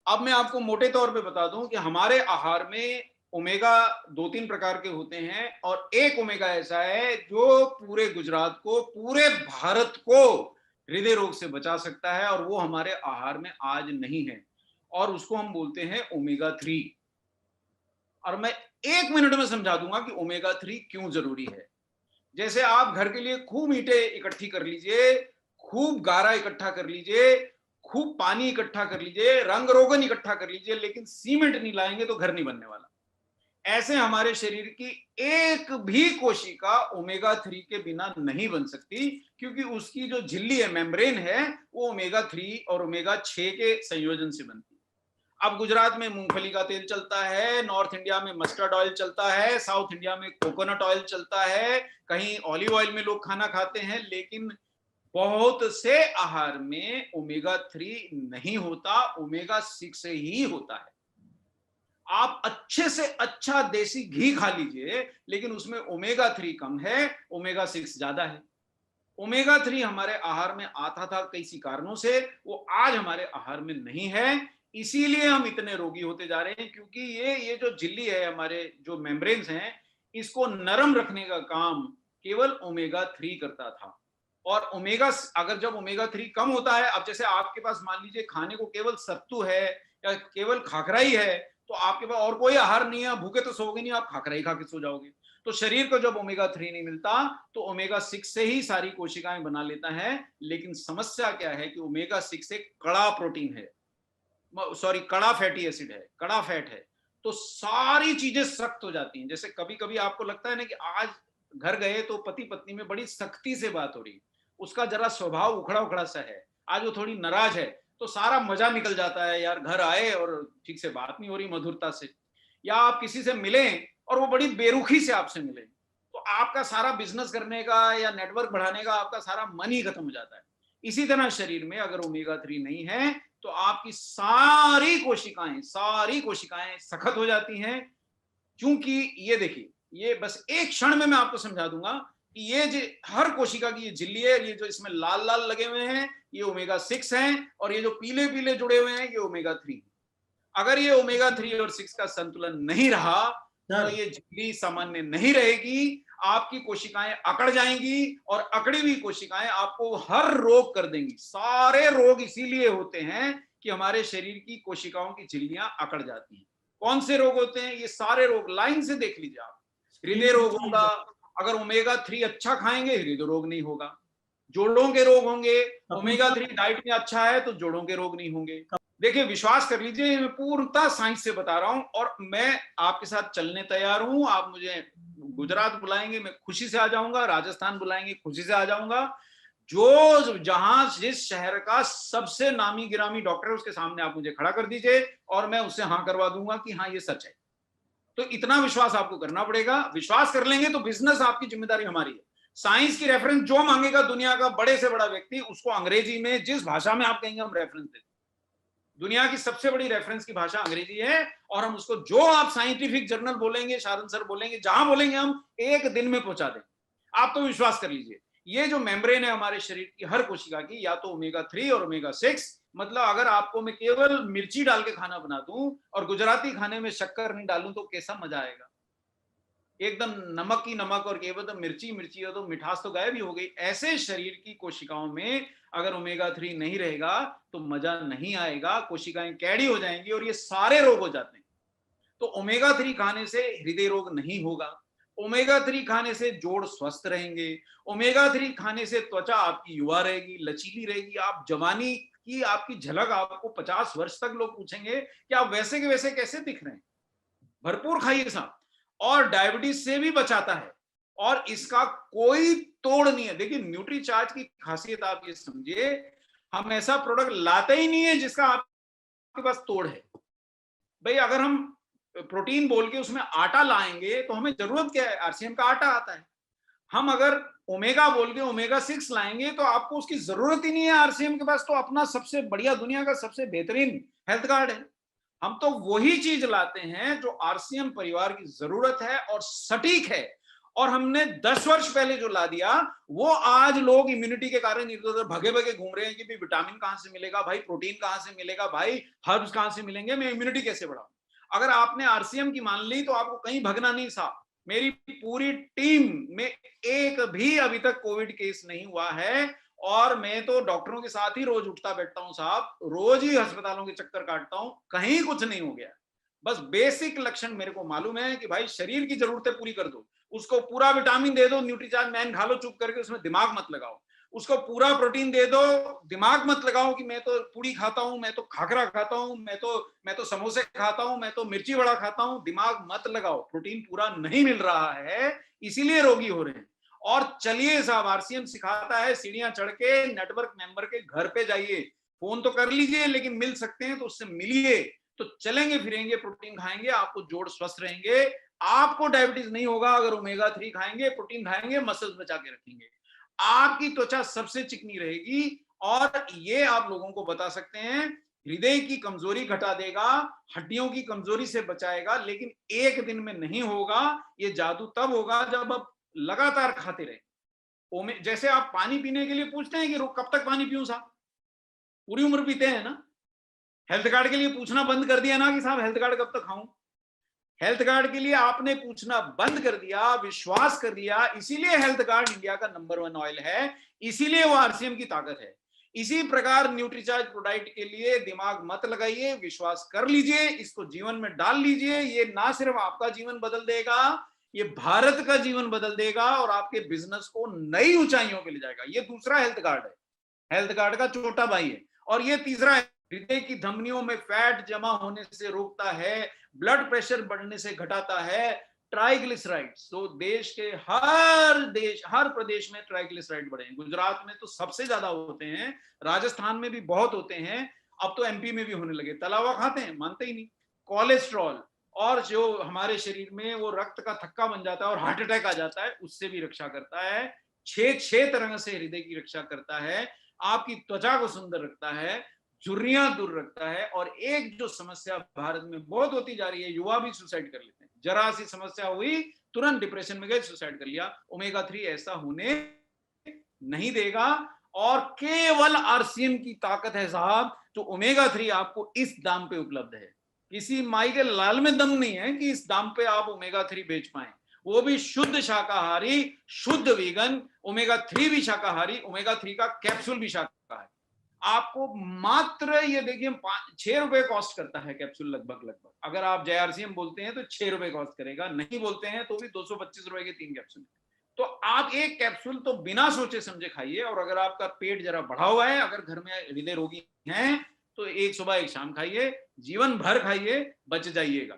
अब मैं आपको मोटे तौर पे बता दूं कि हमारे आहार में ओमेगा 2-3 प्रकार के होते हैं और एक ओमेगा ऐसा है जो पूरे गुजरात को, पूरे भारत को हृदय रोग से बचा सकता है और वो हमारे आहार में आज नहीं है और उसको हम बोलते हैं ओमेगा 3। और मैं 1 मिनट में समझा दूंगा कि ओमेगा 3 क्यों जरूरी है। जैसे आप घर के लिए खूब ईंटें इकट्ठी कर लीजिए, खूब गारा इकट्ठा कर लीजिए, खूब पानी इकट्ठा कर लीजिए, रंग रोगन इकट्ठा कर लीजिए, लेकिन सीमेंट नहीं लाएंगे तो घर नहीं बनने वाला। ऐसे हमारे शरीर की एक भी कोशिका ओमेगा 3 के बिना नहीं बन सकती, क्योंकि उसकी जो झिल्ली है, मेम्ब्रेन है, वो ओमेगा 3 और ओमेगा 6 के संयोजन से बनती है। अब गुजरात में मूंगफली का तेल चलता है, नॉर्थ इंडिया में मस्टर्ड ऑयल चलता है, साउथ इंडिया में कोकोनट ऑयल चलता है, कहीं ऑलिव ऑयल में लोग खाना खाते हैं, लेकिन बहुत से आहार में ओमेगा 3 नहीं होता, ओमेगा 6 ही होता है। आप अच्छे से अच्छा देसी घी खा लीजिए, लेकिन उसमें ओमेगा 3 कम है, ओमेगा 6 ज्यादा है। ओमेगा 3 हमारे आहार में आता था कई कारणों से, वो आज हमारे आहार में नहीं है। इसीलिए हम इतने रोगी होते जा रहे हैं, क्योंकि ये जो झिल्ली है, हमारे जो मेम्ब्रेन्स हैं, इसको नरम रखने का काम केवल ओमेगा 3 करता था। और ओमेगा, अगर जब ओमेगा 3 कम होता है, अब जैसे आपके पास मान लीजिए खाने को केवल सत्तू है या केवल खाखरा ही है, तो आपके पास और कोई आहार नहीं है, भूखे तो सोओगे नहीं, आप खाखरा ही खा के सो जाओगे। तो शरीर को जब ओमेगा 3 नहीं मिलता तो ओमेगा 6 से ही सारी कोशिकाएं बना लेता है। लेकिन समस्या क्या है कि ओमेगा 6 एक कड़ा प्रोटीन है, सॉरी कड़ा फैटी एसिड है, कड़ा फैट है, तो सारी चीजें सख्त हो जाती हैं। जैसे कभी कभी आपको लगता है ना कि आज घर गए तो पति पत्नी में बड़ी सख्ती से बात हो रही, उसका जरा स्वभाव उखड़ा उखड़ा सा है, आज वो थोड़ी नाराज है, तो सारा मजा निकल जाता है यार, घर आए और ठीक से बात नहीं हो रही मधुरता से। या आप किसी से मिलें और वो बड़ी बेरुखी से आपसे मिले, तो आपका सारा बिजनेस करने का या नेटवर्क बढ़ाने का आपका सारा मन ही खत्म हो जाता है। इसी तरह शरीर में अगर ओमेगा 3 नहीं है तो आपकी सारी कोशिकाएं सखत हो जाती हैं। क्योंकि ये देखिए, ये बस एक क्षण में मैं आपको समझा दूंगा कि ये जो हर कोशिका की ये झिल्ली है, ये जो इसमें लाल लाल लगे हुए हैं, ये ओमेगा 6 हैं, और ये जो पीले पीले जुड़े हुए हैं, ये ओमेगा 3। अगर ये ओमेगा 3 और 6 का संतुलन नहीं रहा तो ये झिल्ली सामान्य नहीं रहेगी, आपकी कोशिकाएं अकड़ जाएंगी और अकड़ी हुई कोशिकाएं आपको हर रोग कर देंगी। सारे रोग इसीलिए होते हैं कि हमारे शरीर की कोशिकाओं की झिल्लियां अकड़ जाती हैं। कौन से रोग होते हैं? ये सारे रोग लाइन से देख लीजिए आप। हृदय रोग होगा, अगर ओमेगा 3 अच्छा खाएंगे हृदय रोग नहीं होगा। जोड़ों के रोग होंगे, ओमेगा 3 डाइट में अच्छा है तो जोड़ों के रोग नहीं होंगे। देखिए, विश्वास कर लीजिए, मैं पूर्णतः साइंस से बता रहा हूं और मैं आपके साथ चलने तैयार हूं। आप मुझे गुजरात बुलाएंगे, मैं खुशी से आ जाऊंगा, राजस्थान बुलाएंगे, खुशी से आ जाऊंगा। जो जहां जिस शहर का सबसे नामी गिरामी डॉक्टर है, उसके सामने आप मुझे खड़ा कर दीजिए और मैं उससे हाँ करवा दूंगा कि हाँ ये सच है। तो इतना विश्वास आपको करना पड़ेगा। विश्वास कर लेंगे तो बिजनेस आपकी जिम्मेदारी हमारी है। साइंस की रेफरेंस जो मांगेगा दुनिया का बड़े से बड़ा व्यक्ति, उसको अंग्रेजी में जिस भाषा में आप कहेंगे हम रेफरेंस देते। दुनिया की सबसे बड़ी रेफरेंस की भाषा अंग्रेजी है और हम उसको जो आप साइंटिफिक जर्नल बोलेंगे, शारन सर बोलेंगे, जहां बोलेंगे हम एक दिन में पहुंचा दें। आप तो विश्वास कर लीजिए, ये जो मेम्ब्रेन है हमारे शरीर की हर कोशिका की, या तो ओमेगा 3 और ओमेगा 6, मतलब अगर आपको मैं केवल मिर्ची डाल के खाना बना दूं और गुजराती खाने में शक्कर नहीं डालूं तो कैसा मजा आएगा। एकदम नमक ही नमक और केवल तो मिर्ची मिर्ची हो तो मिठास तो गायब ही हो गई। ऐसे शरीर की कोशिकाओं में अगर ओमेगा 3 नहीं रहेगा तो मजा नहीं आएगा, कोशिकाएं कैडी हो जाएंगी और ये सारे रोग हो जाते हैं। तो ओमेगा 3 खाने से हृदय रोग नहीं होगा, ओमेगा 3 खाने से जोड़ स्वस्थ रहेंगे, ओमेगा 3 खाने से त्वचा आपकी युवा रहेगी, लचीली रहेगी, आप जवानी की आपकी झलक आपको 50 वर्ष तक लोग पूछेंगे कि आप वैसे के वैसे कैसे दिख रहे हैं। भरपूर खाइए साहब, और डायबिटीज से भी बचाता है और इसका कोई तोड़ नहीं है। देखिए, न्यूट्रीचार्ज की खासियत आप ये समझिए, हम ऐसा प्रोडक्ट लाते ही नहीं है जिसका आपके पास तोड़ है। भाई अगर हम प्रोटीन बोल के उसमें आटा लाएंगे तो हमें जरूरत क्या है? आरसीएम का आटा आता है। हम अगर ओमेगा बोल के ओमेगा 6 लाएंगे तो आपको उसकी जरूरत ही नहीं है। आरसीएम के पास तो अपना सबसे बढ़िया, दुनिया का सबसे बेहतरीन हेल्थ कार्ड है। हम तो वही चीज लाते हैं जो आरसीएम परिवार की जरूरत है और सटीक है और हमने 10 वर्ष पहले जो ला दिया वो आज लोग इम्यूनिटी के कारण इधर उधर भगे भगे घूम रहे हैं कि भाई विटामिन कहां से मिलेगा, भाई प्रोटीन कहां से मिलेगा, भाई हर्ब्स कहां से मिलेंगे, मैं इम्यूनिटी कैसे बढ़ाऊं। अगर आपने आरसीएम की मान ली तो आपको कहीं भगना नहीं साहब। मेरी पूरी टीम में एक भी अभी तक कोविड केस नहीं हुआ है और मैं तो डॉक्टरों के साथ ही रोज उठता बैठता हूं साहब, रोज ही अस्पतालों के चक्कर काटता हूं, कहीं कुछ नहीं हो गया। बस बेसिक लक्षण मेरे को मालूम है कि भाई शरीर की जरूरतें पूरी कर दो, उसको पूरा विटामिन दे दो, न्यूट्रीचार्ज मैन खा लो चुप करके, उसमें दिमाग मत लगाओ। उसको पूरा प्रोटीन दे दो, दिमाग मत लगाओ कि मैं तो पूड़ी खाता हूं, मैं तो खाकरा खाता हूं, मैं तो समोसे खाता हूं, मैं तो मिर्ची वड़ा खाता हूं, दिमाग मत लगाओ। प्रोटीन पूरा नहीं मिल रहा है इसीलिए रोगी हो रहे हैं। और चलिए साहब, आरसीएम सिखाता है सीढ़ियां चढ़ के नेटवर्क मेंबर के घर पे जाइए, फोन तो कर लीजिए लेकिन मिल सकते हैं तो उससे मिलिए, तो चलेंगे फिरेंगे, प्रोटीन खाएंगे, आपको जोड़ स्वस्थ रहेंगे, आपको डायबिटीज नहीं होगा अगर ओमेगा 3 खाएंगे, प्रोटीन खाएंगे, मसल्स बचा के रखेंगे, आपकी त्वचा सबसे चिकनी रहेगी। और ये आप लोगों को बता सकते हैं, हृदय की कमजोरी घटा देगा, हड्डियों की कमजोरी से बचाएगा, लेकिन एक दिन में नहीं होगा। ये जादू तब होगा जब आप लगातार खाते रहे। जैसे आप पानी पीने के लिए पूछते हैं कि कब तक पानी पीऊं साहब, पूरी उम्र पीते हैं ना। हेल्थ कार्ड के लिए पूछना बंद कर दिया ना कि साहब हेल्थ कार्ड कब तक खाऊं। हेल्थ कार्ड के लिए आपने पूछना बंद कर दिया, विश्वास कर दिया, इसीलिए हेल्थ कार्ड इंडिया का नंबर 1 ऑयल है, इसीलिए वो आरसीएम की ताकत है। इसी प्रकार न्यूट्रीचार्ज प्रोडाइट के लिए दिमाग मत लगाइए, विश्वास कर लीजिए, इसको जीवन में डाल लीजिए। ये ना सिर्फ आपका जीवन बदल देगा, ये भारत का जीवन बदल देगा और आपके बिजनेस को नई ऊंचाइयों पे ले जाएगा। ये दूसरा हेल्थ कार्ड है, हेल्थ कार्ड का छोटा भाई है। और ये तीसरा है, हृदय की धमनियों में फैट जमा होने से रोकता है, ब्लड प्रेशर बढ़ने से घटाता है, ट्राइग्लिसराइड्स। तो देश के हर प्रदेश में ट्राइग्लिसराइड बढ़े हैं। गुजरात में तो सबसे ज्यादा होते हैं, राजस्थान में भी बहुत होते हैं, अब तो एमपी में भी होने लगे। तला हुआ खाते हैं, मानते ही नहीं। कोलेस्ट्रॉल और जो हमारे शरीर में वो रक्त का थक्का बन जाता है और हार्ट अटैक आ जाता है, उससे भी रक्षा करता है। छह तरह से हृदय की रक्षा करता है, आपकी त्वचा को सुंदर रखता है, झुर्रियां दूर रखता है। और एक जो समस्या भारत में बहुत होती जा रही है, युवा भी सुसाइड कर लेते हैं, जरा सी समस्या हुई तुरंत डिप्रेशन में गए, सुसाइड कर लिया। ओमेगा 3 ऐसा होने नहीं देगा और केवल आरसीएम की ताकत है साहब। तो ओमेगा 3 आपको इस दाम पे उपलब्ध है, किसी माई के लाल में दम नहीं है कि इस दाम पे आप ओमेगा 3 बेच पाए, वो भी शुद्ध शाकाहारी, शुद्ध वीगन। ओमेगा 3 भी शाकाहारी, ओमेगा 3 का कैप्सूल भी शाकाहारी। आपको मात्र ये देखिए 6 रुपए कॉस्ट करता है कैप्सूल, लगभग। अगर आप जेआरसीएम बोलते हैं तो 6 रुपए कॉस्ट करेगा, नहीं बोलते हैं तो भी 225 रुपए के 3 कैप्सूल। तो आप एक कैप्सूल तो बिना सोचे समझे खाइए। और अगर आपका पेट जरा बढ़ा हुआ है, अगर घर में हृदय रोगी हैं, तो एक सुबह एक शाम खाइए, जीवन भर खाइए, बच जाइएगा।